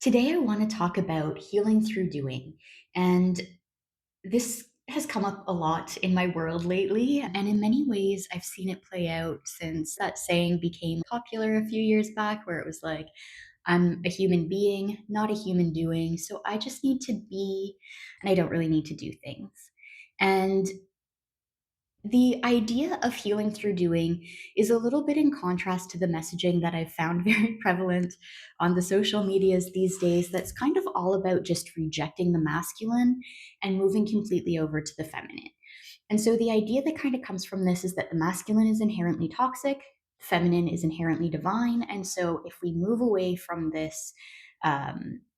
Today, I want to talk about healing through doing. And this has come up a lot in my world lately. And in many ways, I've seen it play out since that saying became popular a few years back, where it was like, I'm a human being, not a human doing. So I just need to be, and I don't really need to do things. And the idea of healing through doing is a little bit in contrast to the messaging that I've found very prevalent on the social medias these days, that's kind of all about just rejecting the masculine and moving completely over to the feminine. And so the idea that kind of comes from this is that the masculine is inherently toxic, feminine is inherently divine. And so if we move away from this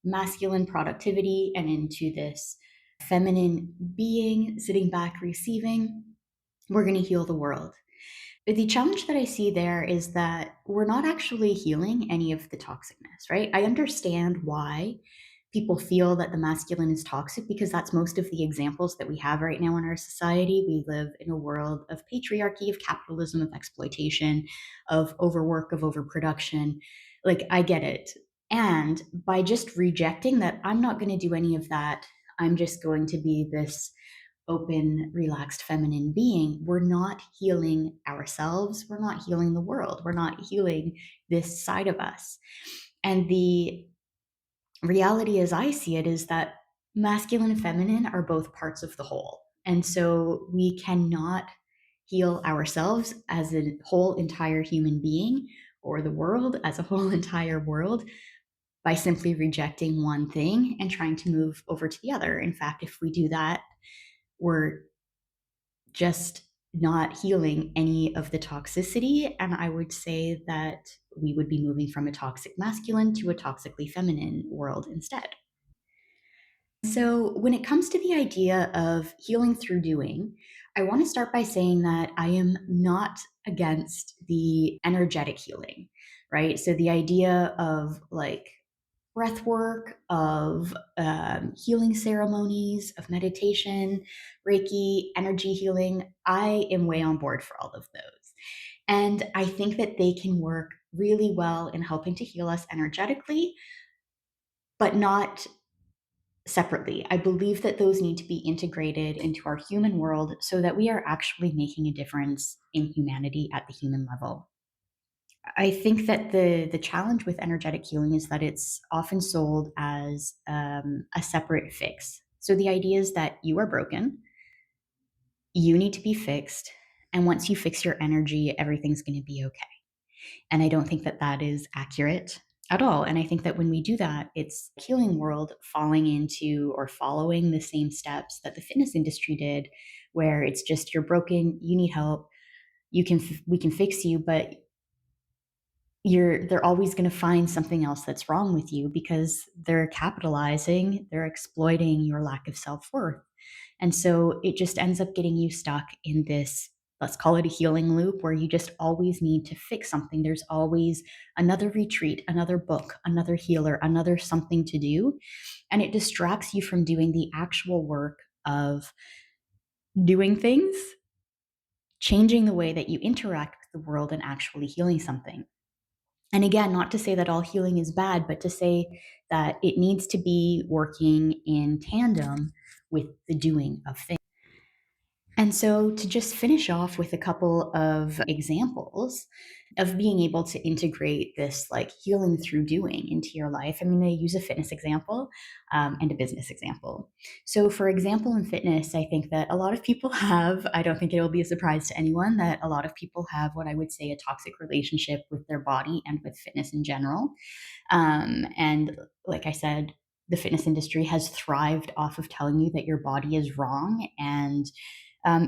masculine productivity and into this feminine being, sitting back, receiving, we're going to heal the world. But the challenge that I see there is that we're not actually healing any of the toxicness, right? I understand why people feel that the masculine is toxic because that's most of the examples that we have right now in our society. We live in a world of patriarchy, of capitalism, of exploitation, of overwork, of overproduction. Like, I get it. And by just rejecting that, I'm not going to do any of that. I'm just going to be this open, relaxed, feminine being, we're not healing ourselves. We're not healing the world. We're not healing this side of us. And the reality, as I see it, is that masculine and feminine are both parts of the whole. And so we cannot heal ourselves as a whole entire human being or the world as a whole entire world by simply rejecting one thing and trying to move over to the other. In fact, if we do that, we're just not healing any of the toxicity. And I would say that we would be moving from a toxic masculine to a toxically feminine world instead. So, when it comes to the idea of healing through doing, I want to start by saying that I am not against the energetic healing, right? So, the idea of like breath work, of healing ceremonies, of meditation, Reiki, energy healing. I am way on board for all of those. And I think that they can work really well in helping to heal us energetically, but not separately. I believe that those need to be integrated into our human world so that we are actually making a difference in humanity at the human level. I think that the challenge with energetic healing is that it's often sold as a separate fix. So the idea is that you are broken, you need to be fixed, and once you fix your energy, everything's going to be okay. And I don't think that that is accurate at all. And I think that when we do that, it's the healing world falling into or following the same steps that the fitness industry did, where it's just you're broken, you need help, we can fix you, but they're always going to find something else that's wrong with you because they're capitalizing, they're exploiting your lack of self-worth. And so it just ends up getting you stuck in this, let's call it a healing loop, where you just always need to fix something. There's always another retreat, another book, another healer, another something to do, and it distracts you from doing the actual work of doing things, changing the way that you interact with the world, and actually healing something. And again, not to say that all healing is bad, but to say that it needs to be working in tandem with the doing of things. And so, to just finish off with a couple of examples of being able to integrate this like healing through doing into your life, I'm going to use a fitness example and a business example. So, for example, in fitness, I think that a lot of people have, I don't think it will be a surprise to anyone that a lot of people have what I would say a toxic relationship with their body and with fitness in general. And like I said, the fitness industry has thrived off of telling you that your body is wrong and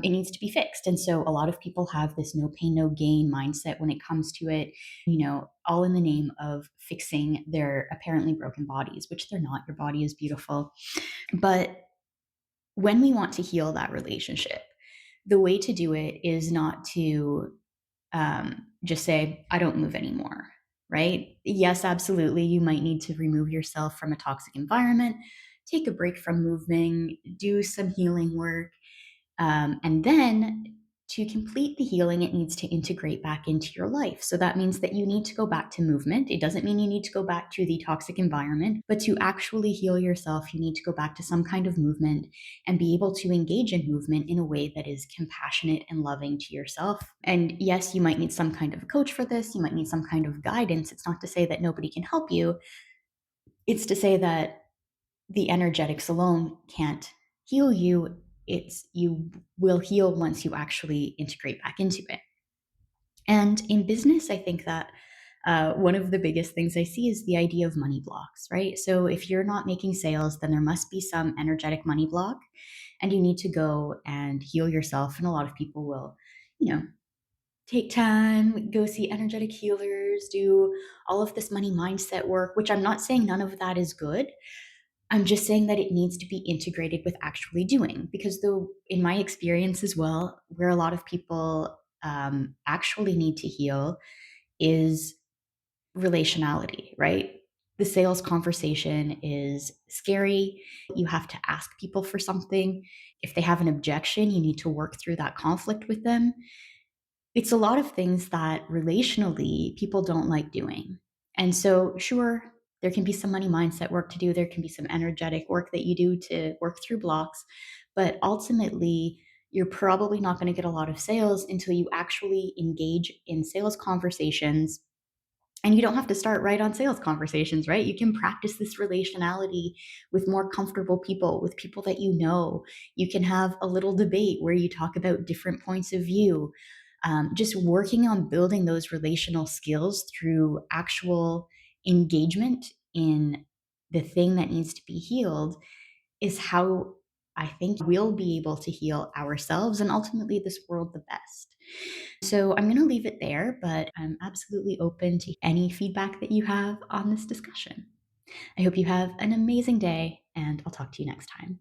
it needs to be fixed. And so a lot of people have this no pain, no gain mindset when it comes to it, all in the name of fixing their apparently broken bodies, which they're not. Your body is beautiful. But when we want to heal that relationship, the way to do it is not to just say, I don't move anymore, right? Yes, absolutely. You might need to remove yourself from a toxic environment, take a break from moving, do some healing work, and then To complete the healing, it needs to integrate back into your life. So that means that you need to go back to movement. It doesn't mean you need to go back to the toxic environment, but to actually heal yourself, you need to go back to some kind of movement and be able to engage in movement in a way that is compassionate and loving to yourself. And yes, you might need some kind of a coach for this, you might need some kind of guidance. It's not to say that nobody can help you, it's to say that the energetics alone can't heal you. It's you will heal once you actually integrate back into it. And in business, I think that one of the biggest things I see is the idea of money blocks, right? So if you're not making sales, then there must be some energetic money block, and you need to go and heal yourself. And a lot of people will, you know, take time, go see energetic healers, do all of this money mindset work, which I'm not saying none of that is good. I'm just saying that it needs to be integrated with actually doing, because though in my experience as well, where a lot of people actually need to heal is relationality, right? The sales conversation is scary. You have to ask people for something. If they have an objection, you need to work through that conflict with them. It's a lot of things that relationally people don't like doing. And so, sure, there can be some money mindset work to do, there can be some energetic work that you do to work through blocks, but ultimately, you're probably not going to get a lot of sales until you actually engage in sales conversations. And you don't have to start right on sales conversations, right? You can practice this relationality with more comfortable people, with people that you know. You can have a little debate where you talk about different points of view. Just working on building those relational skills through actual engagement in the thing that needs to be healed is how I think we'll be able to heal ourselves and ultimately this world the best. So I'm going to leave it there, but I'm absolutely open to any feedback that you have on this discussion. I hope you have an amazing day, and I'll talk to you next time.